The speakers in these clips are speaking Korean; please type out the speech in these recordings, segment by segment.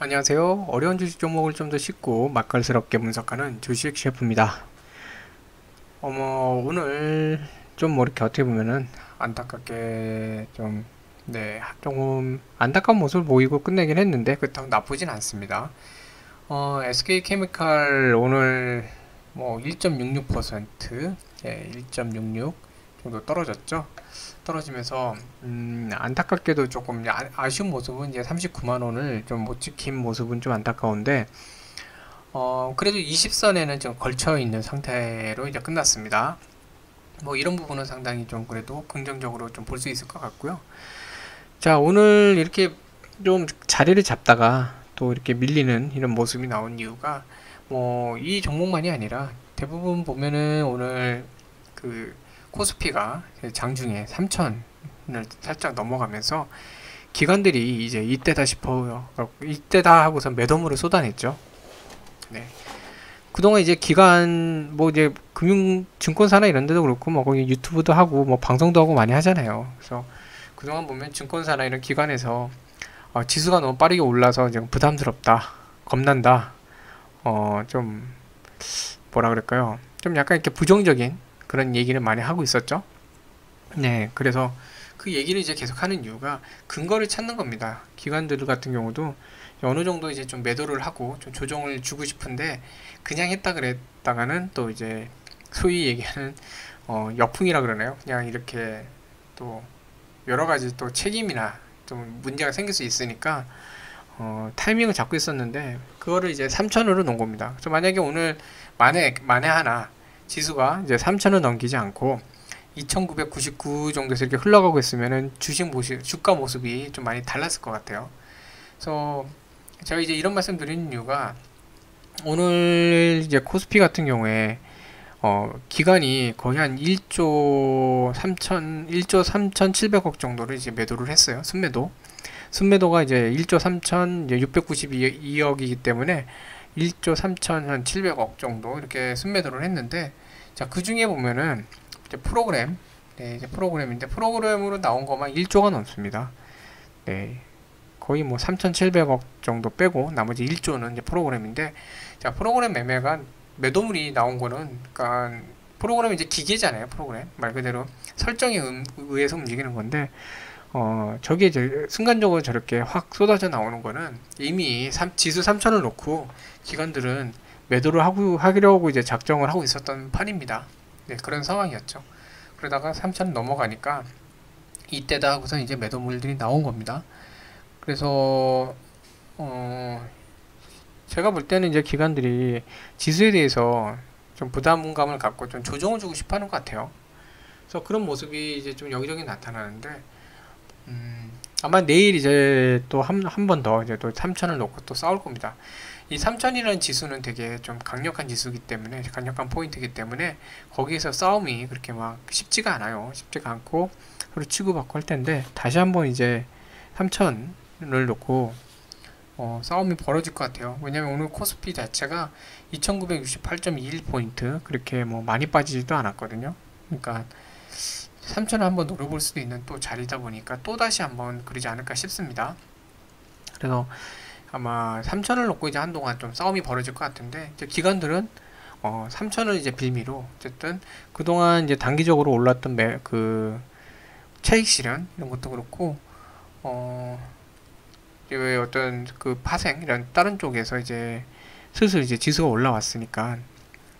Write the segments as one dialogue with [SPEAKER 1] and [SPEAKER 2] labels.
[SPEAKER 1] 안녕하세요. 어려운 주식 종목을 좀 더 쉽고 맛깔스럽게 분석하는 주식 셰프입니다. 오늘 좀 뭐 이렇게 어떻게 보면은 안타깝게 조금 안타까운 모습을 보이고 끝내긴 했는데 그렇다고 나쁘진 않습니다. SK케미칼 오늘 뭐 1.66%, 1.66 정도 떨어졌죠. 떨어지면서 안타깝게도 조금 아쉬운 모습은 이제 39만 원을 좀 못 지킨 모습은 좀 안타까운데 그래도 20선에는 좀 걸쳐 있는 상태로 이제 끝났습니다. 뭐 이런 부분은 상당히 좀 그래도 긍정적으로 좀 볼 수 있을 것 같고요. 자, 오늘 이렇게 좀 자리를 잡다가 또 이렇게 밀리는 이런 모습이 나온 이유가 뭐 이 종목만이 아니라 대부분 보면은 오늘 그 코스피가 장중에 3천을 살짝 넘어가면서 기관들이 이제 이때다 싶어요. 이때다 하고서 매도물을 쏟아냈죠. 네. 그동안 이제 기관 뭐 이제 금융 증권사나 이런 데도 그렇고 뭐 거기 유튜브도 하고 뭐 방송도 하고 많이 하잖아요. 그래서 그동안 보면 증권사나 이런 기관에서 지수가 너무 빠르게 올라서 지금 부담스럽다, 겁난다, 좀 뭐라 그럴까요? 좀 약간 이렇게 부정적인 그런 얘기를 많이 하고 있었죠. 네, 그래서 그 얘기를 이제 계속하는 이유가 근거를 찾는 겁니다. 기관들 같은 경우도 어느 정도 이제 좀 매도를 하고 좀 조정을 주고 싶은데 그냥 했다 그랬다가는 또 이제 소위 얘기하는 역풍이라 그러나요? 그냥 이렇게 또 여러 가지 또 책임이나 좀 문제가 생길 수 있으니까 타이밍을 잡고 있었는데 그거를 이제 3천으로 놓은 겁니다. 그래서 만약에 오늘 만에 하나 지수가 이제 3천을 넘기지 않고 2999 정도에서 이렇게 흘러가고 있으면은 주가 모습이 좀 많이 달랐을 것 같아요. 그래서 제가 이제 이런 말씀 드리는 이유가 오늘 이제 코스피 같은 경우에 기간이 거의 한 1조 3,700억 정도를 이제 매도를 했어요. 순매도가 이제 1조 3,692억이기 때문에 1조 3,700억 정도 이렇게 순매도를 했는데 자, 그 중에 보면은 이제 이제 프로그램인데 프로그램으로 나온 것만 1조가 넘습니다. 네. 거의 뭐 3,700억 정도 빼고 나머지 1조는 이제 프로그램인데 자, 프로그램 매매가 매도물이 나온 거는 그러니까 프로그램이 이제 기계잖아요. 프로그램 말 그대로 설정에 의해서 움직이는 건데 저게 이제 순간적으로 저렇게 확 쏟아져 나오는 거는 이미 지수 3천을 놓고 기관들은 매도를 하려고 이제 작정을 하고 있었던 판입니다. 네, 그런 상황이었죠. 그러다가 3천 넘어가니까 이때다 하고서 이제 매도물들이 나온 겁니다. 그래서 제가 볼 때는 이제 기관들이 지수에 대해서 좀 부담감을 갖고 좀 조정을 주고 싶어 하는 것 같아요. 그래서 그런 모습이 이제 좀 여기저기 나타나는데 아마 내일 이제 또 한 번 더 이제 또 3천을 놓고 또 싸울 겁니다. 이 3천이라는 지수는 되게 좀 강력한 지수이기 때문에 강력한 포인트이기 때문에 거기에서 싸움이 그렇게 막 쉽지가 않아요. 쉽지가 않고 서로 치고받고 할 텐데 다시 한번 이제 3천을 놓고 싸움이 벌어질 것 같아요. 왜냐면 오늘 코스피 자체가 2968.21포인트 그렇게 뭐 많이 빠지지도 않았거든요. 그러니까 3천을 한번 노려볼 수도 있는 또 자리다 보니까 또 다시 한번 그러지 않을까 싶습니다. 그래서 아마 3천을 놓고 이제 한동안 좀 싸움이 벌어질 것 같은데 이제 기관들은 3천을 이제 빌미로 어쨌든 그동안 이제 단기적으로 올랐던 그 차익 실현 이런 것도 그렇고 왜 어떤 그 파생 이런 다른 쪽에서 이제 슬슬 이제 지수가 올라왔으니까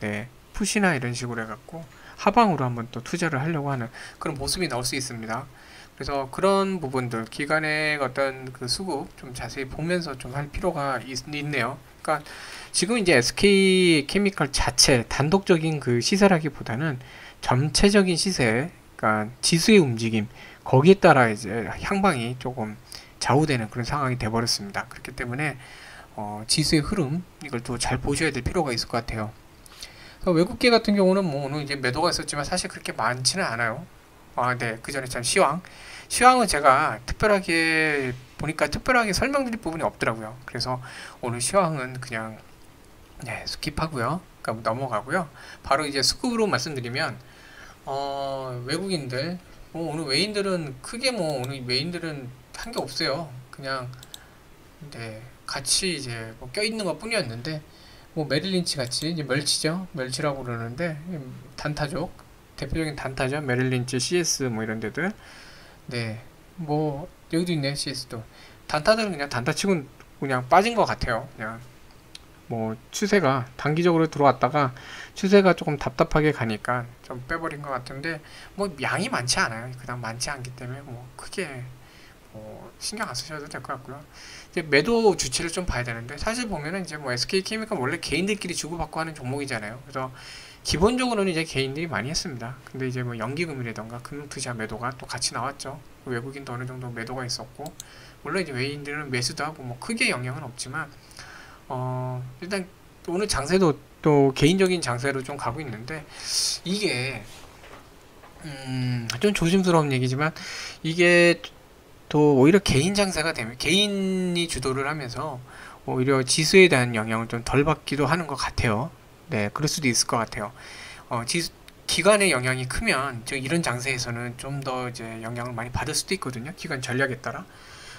[SPEAKER 1] 네 푸시나 이런 식으로 해갖고 하방으로 한번 또 투자를 하려고 하는 그런 모습이 나올 수 있습니다. 그래서 그런 부분들 기관의 어떤 그 수급 좀 자세히 보면서 좀 할 필요가 있네요. 그러니까 지금 이제 SK 케미칼 자체 단독적인 그 시세라기보다는 전체적인 시세, 그러니까 지수의 움직임 거기에 따라 이제 향방이 조금 좌우되는 그런 상황이 돼버렸습니다. 그렇기 때문에 지수의 흐름 이걸 또 잘 보셔야 될 필요가 있을 것 같아요. 외국계 같은 경우는 뭐 오늘 이제 매도가 있었지만 사실 그렇게 많지는 않아요. 네. 그 전에 참 시황은 제가 특별하게 보니까 특별하게 설명드릴 부분이 없더라고요. 그래서 오늘 시황은 그냥 네, 스킵하고요. 그러니까 넘어가고요. 바로 이제 스쿱으로 말씀드리면 외국인들 오늘 외인들은 크게 뭐 오늘 외인들은 한 게 없어요. 그냥 네, 같이 이제 뭐 껴있는 것 뿐이었는데, 뭐 메릴린치 같이 이제 멸치죠. 멸치라고 그러는데 단타족, 대표적인 단타죠. 메릴린치, CS 뭐 이런 데들. 네, 뭐 여기도 있네. CS도. 단타들은 그냥 단타치고 그냥 빠진 것 같아요. 그냥 뭐 추세가 단기적으로 들어왔다가 추세가 조금 답답하게 가니까 좀 빼버린 것 같은데, 뭐 양이 많지 않아요. 그다음 많지 않기 때문에 뭐 크게 뭐 신경 안 쓰셔도 될 것 같고요. 이제 매도 주체를 좀 봐야 되는데, 사실 보면은 이제 뭐 SK케미칼 원래 개인들끼리 주고받고 하는 종목이잖아요. 그래서 기본적으로는 이제 개인들이 많이 했습니다. 근데 이제 뭐 연기금이라던가 금융투자 매도가 또 같이 나왔죠. 외국인도 어느 정도 매도가 있었고, 물론 이제 외인들은 매수도 하고 뭐 크게 영향은 없지만, 일단 오늘 장세도 또 개인적인 장세로 좀 가고 있는데, 이게 좀 조심스러운 얘기지만, 이게 또 오히려 개인 장세가 되면 개인이 주도를 하면서 오히려 지수에 대한 영향을 좀 덜 받기도 하는 것 같아요. 네, 그럴 수도 있을 것 같아요. 기관의 영향이 크면 이런 장세에서는 좀 더 이제 영향을 많이 받을 수도 있거든요. 기관 전략에 따라.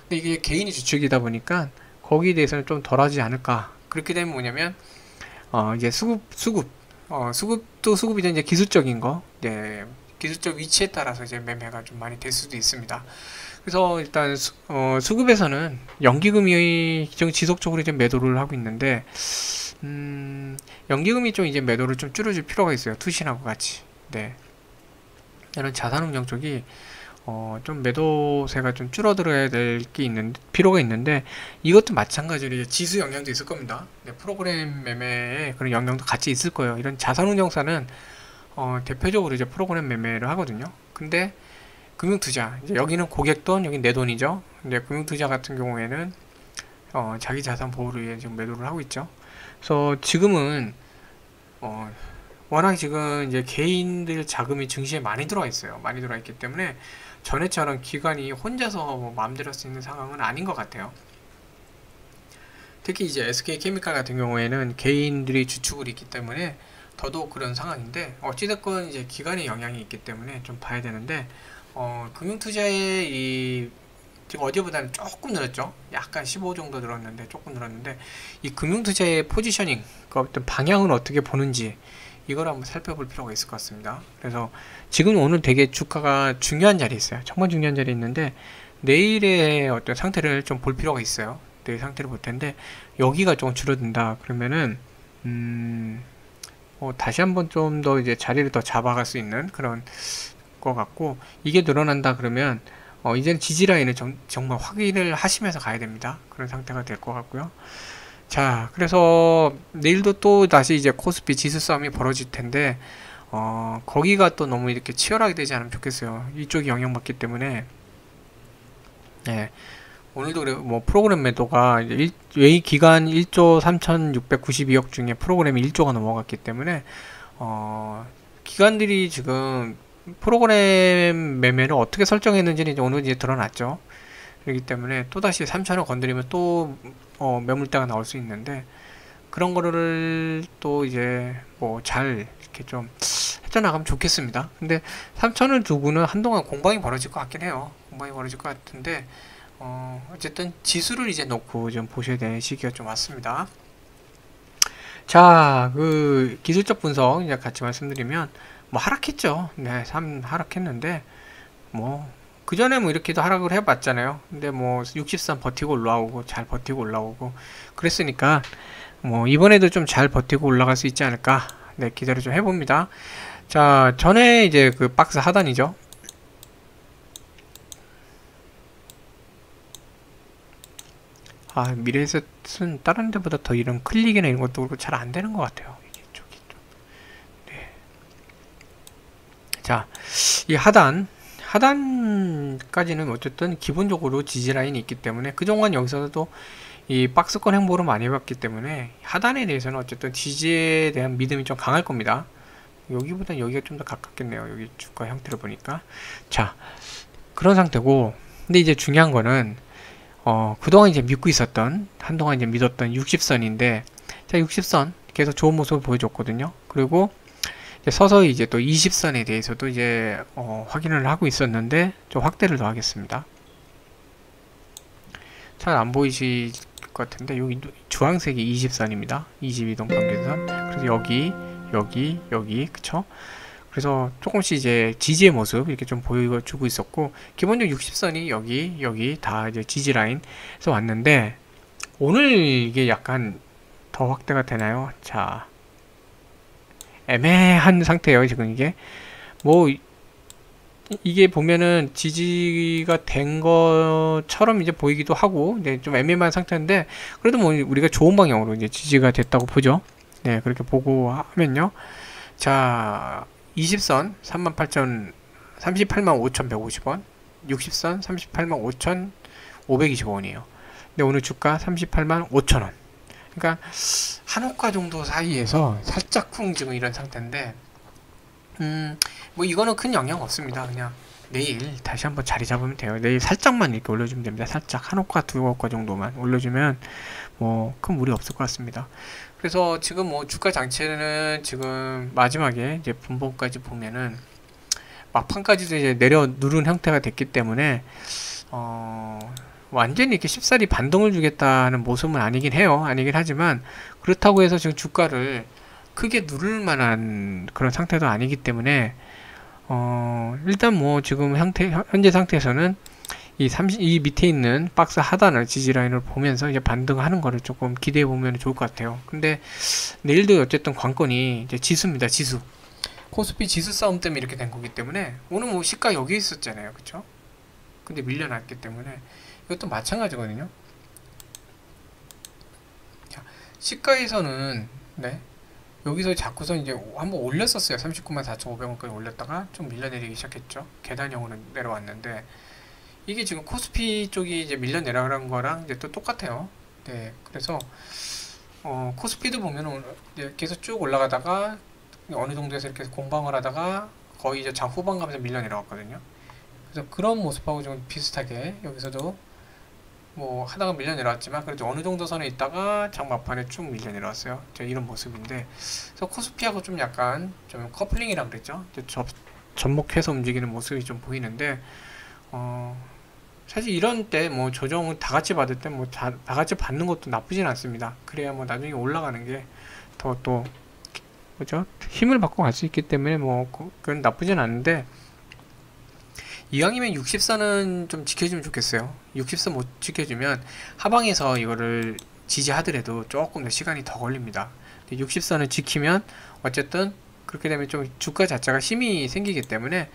[SPEAKER 1] 근데 이게 개인이 주축이다 보니까 거기에 대해서는 좀 덜하지 않을까. 그렇게 되면 뭐냐면 이제 수급도 수급이죠. 이제 기술적인 거, 네, 기술적 위치에 따라서 이제 매매가 좀 많이 될 수도 있습니다. 그래서 일단 수급에서는 연기금이 좀 지속적으로 이제 매도를 하고 있는데, 연기금이 좀 이제 매도를 좀 줄여줄 필요가 있어요. 투신하고 같이. 네. 이런 자산운용 쪽이 좀 매도세가 좀 줄어들어야 될 게 필요가 있는데, 이것도 마찬가지로 이제 지수 영향도 있을 겁니다. 네, 프로그램 매매에 그런 영향도 같이 있을 거예요. 이런 자산운용사는 대표적으로 이제 프로그램 매매를 하거든요. 근데 금융투자, 이제 여기는 고객 돈, 여기 내 돈이죠. 근데 금융투자 같은 경우에는 자기 자산 보호를 위해 지금 매도를 하고 있죠. 그래서 지금은 워낙 지금 이제 개인들 자금이 증시에 많이 들어와 있어요. 많이 들어와 있기 때문에 전에처럼 기관이 혼자서 뭐 마음대로 할 수 있는 상황은 아닌 것 같아요. 특히 이제 SK케미칼 같은 경우에는 개인들이 주축을 있기 때문에 더더욱 그런 상황인데, 어찌됐건 이제 기관의 영향이 있기 때문에 좀 봐야 되는데, 금융투자의 지금 어제보다는 조금 늘었죠. 약간 15 정도 늘었는데, 조금 늘었는데, 이 금융투자의 포지셔닝, 그 어떤 방향은 어떻게 보는지, 이걸 한번 살펴볼 필요가 있을 것 같습니다. 그래서 지금 오늘 되게 주가가 중요한 자리에 있어요. 정말 중요한 자리에 있는데, 내일의 어떤 상태를 좀 볼 필요가 있어요. 내일 상태를 볼 텐데, 여기가 조금 줄어든다. 그러면은, 다시 한번 좀 더 이제 자리를 더 잡아갈 수 있는 그런 것 같고, 이게 늘어난다 그러면 이제는 지지라인을 정말 확인을 하시면서 가야 됩니다. 그런 상태가 될 것 같고요. 자, 그래서 내일도 또 다시 이제 코스피 지수 싸움이 벌어질 텐데, 거기가 또 너무 이렇게 치열하게 되지 않으면 좋겠어요. 이쪽이 영향받기 때문에. 네. 오늘도 그래, 뭐 프로그램 매도가 외 기간 1조 3,692억 중에 프로그램이 1조가 넘어갔기 때문에 기관들이 지금 프로그램 매매를 어떻게 설정했는지는 이제 오늘 이제 드러났죠. 그렇기 때문에 또다시 3천원 건드리면 또 매물대가 나올 수 있는데, 그런 거를 또 이제 뭐 잘 이렇게 좀 헤쳐나가면 좋겠습니다. 근데 3천원 두고는 한동안 공방이 벌어질 것 같긴 해요. 공방이 벌어질 것 같은데, 어쨌든 지수를 이제 놓고 좀 보셔야 될 시기가 좀 왔습니다. 자, 그 기술적 분석 이제 같이 말씀드리면, 뭐 하락했죠. 네, 3 하락했는데, 뭐 그 전에 뭐 이렇게도 하락을 해봤잖아요. 근데 뭐 60선 버티고 올라오고 잘 버티고 올라오고 그랬으니까 뭐 이번에도 좀 잘 버티고 올라갈 수 있지 않을까. 네, 기대를 좀 해봅니다. 자, 전에 이제 그 박스 하단이죠. 미래에셋은 다른 데보다 더 이런 클릭이나 이런 것도 그렇고 잘 안 되는 것 같아요. 이게 쪽이 좀. 네. 자, 이 하단까지는 어쨌든 기본적으로 지지라인이 있기 때문에, 그동안 여기서도 이 박스권 행보를 많이 해봤기 때문에 하단에 대해서는 어쨌든 지지에 대한 믿음이 좀 강할 겁니다. 여기보다 여기가 좀 더 가깝겠네요. 여기 주가 형태를 보니까. 자, 그런 상태고, 근데 이제 중요한 거는 그동안 이제 믿고 있었던, 한동안 이제 믿었던 60선인데, 자, 60선 계속 좋은 모습을 보여줬거든요. 그리고 이제 서서히 이제 또 20선에 대해서도 이제 확인을 하고 있었는데, 좀 확대를 더 하겠습니다. 잘 안 보이실 것 같은데 여기 주황색이 20선입니다. 22동 평균선. 그래서 여기 그쵸? 그래서 조금씩 이제 지지의 모습 이렇게 좀 보여주고 있었고, 기본적으로 60선이 여기 다 이제 지지 라인에서 왔는데, 오늘 이게 약간 더 확대가 되나요? 자, 애매한 상태예요 지금. 이게 뭐 이게 보면은 지지가 된 것처럼 이제 보이기도 하고, 네, 좀 애매한 상태인데, 그래도 뭐 우리가 좋은 방향으로 이제 지지가 됐다고 보죠. 네, 그렇게 보고 하면요. 자, 20선 38,5,150원, 60선 38,5,525원이에요. 근데 오늘 주가 38,5,000원. 그러니까 한호가 정도 사이에서 살짝 쿵 지금 이런 상태인데, 뭐 이거는 큰 영향 없습니다. 그냥 내일 다시 한번 자리 잡으면 돼요. 내일 살짝만 이렇게 올려주면 됩니다. 살짝 한 호가 두 호가 정도만 올려주면 뭐 큰 무리 없을 것 같습니다. 그래서 지금 뭐 주가 장치는 지금 마지막에 이제 분봉까지 보면은 막판까지도 이제 내려 누른 형태가 됐기 때문에 완전히 이렇게 쉽사리 반동을 주겠다는 모습은 아니긴 해요. 아니긴 하지만 그렇다고 해서 지금 주가를 크게 누를 만한 그런 상태도 아니기 때문에 일단 뭐 지금 현재 상태에서는 이 밑에 있는 박스 하단을 지지라인을 보면서 이제 반등하는 거를 조금 기대해 보면 좋을 것 같아요. 근데 내일도 어쨌든 관건이 이제 지수입니다. 지수. 코스피 지수 싸움 때문에 이렇게 된 거기 때문에, 오늘 뭐 시가 여기 있었잖아요. 그쵸? 근데 밀려났기 때문에 이것도 마찬가지거든요. 자, 시가에서는 네, 여기서 자꾸서 이제 한번 올렸었어요. 394,500원까지 올렸다가 좀 밀려내리기 시작했죠. 계단형으로 내려왔는데, 이게 지금 코스피 쪽이 이제 밀려 내려간 거랑 이제 또 똑같아요. 네, 그래서 코스피도 보면은 이제 계속 쭉 올라가다가 어느 정도에서 이렇게 공방을 하다가 거의 이제 장 후반 가면서 밀려 내려왔거든요. 그래서 그런 모습하고 좀 비슷하게 여기서도 뭐 하다가 밀려 내려왔지만, 그래도 어느 정도 선에 있다가 장 막판에 쭉 밀려 내려왔어요. 이런 모습인데, 그래서 코스피하고 좀 약간 좀 커플링이라 그랬죠. 접목해서 움직이는 모습이 좀 보이는데, 사실 이런 때 뭐 조정을 다 같이 받을 때 뭐 다 같이 받는 것도 나쁘진 않습니다. 그래야 뭐 나중에 올라가는 게 더 또 그죠? 힘을 받고 갈 수 있기 때문에 뭐 그건 나쁘진 않은데, 이왕이면 60선은 좀 지켜주면 좋겠어요. 60선 못 지켜주면 하방에서 이거를 지지하더라도 조금 더 시간이 더 걸립니다. 60선을 지키면 어쨌든 그렇게 되면 좀 주가 자체가 힘이 생기기 때문에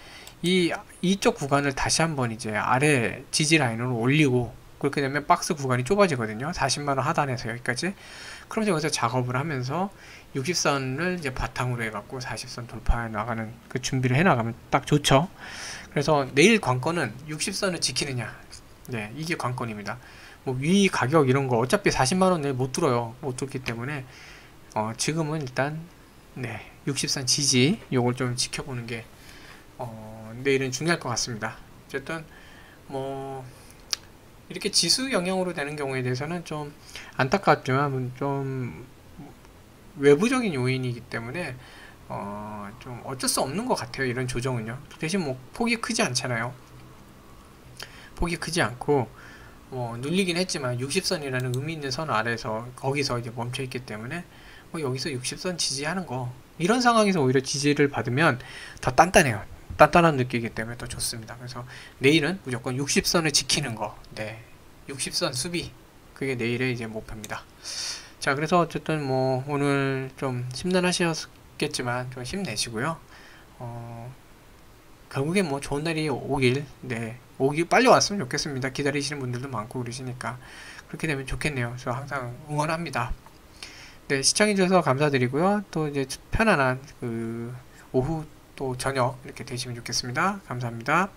[SPEAKER 1] 이쪽 구간을 다시 한번 이제 아래 지지 라인으로 올리고, 그렇게 되면 박스 구간이 좁아지거든요. 40만원 하단에서 여기까지. 그럼 여기서 작업을 하면서 60선을 이제 바탕으로 해갖고 40선 돌파해 나가는 그 준비를 해 나가면 딱 좋죠. 그래서 내일 관건은 60선을 지키느냐. 네, 이게 관건입니다. 뭐 위 가격 이런 거 어차피 40만원 내일 못 들어요. 못 들기 때문에 지금은 일단 네, 60선 지지 요걸 좀 지켜보는 게 내일은 중요할 것 같습니다. 어쨌든 뭐 이렇게 지수 영향으로 되는 경우에 대해서는 좀 안타깝지만 좀 외부적인 요인이기 때문에 좀 어쩔 수 없는 것 같아요. 이런 조정은요. 대신 뭐 폭이 크지 않잖아요. 폭이 크지 않고 눌리긴 했지만 60선이라는 의미 있는 선 아래에서 거기서 이제 멈춰 있기 때문에 뭐 여기서 60선 지지하는 거, 이런 상황에서 오히려 지지를 받으면 더 단단해요. 단단한 느끼기 때문에 더 좋습니다. 그래서 내일은 무조건 60선을 지키는 거, 네, 60선 수비, 그게 내일의 이제 목표입니다. 자, 그래서 어쨌든 뭐 오늘 좀 심란하셨겠지만 좀 힘내시고요. 결국엔 뭐 좋은 날이 오길, 네, 오길 빨리 왔으면 좋겠습니다. 기다리시는 분들도 많고 그러시니까 그렇게 되면 좋겠네요. 저 항상 응원합니다. 네, 시청해주셔서 감사드리고요. 또 이제 편안한 그 오후 또 저녁 이렇게 되시면 좋겠습니다. 감사합니다.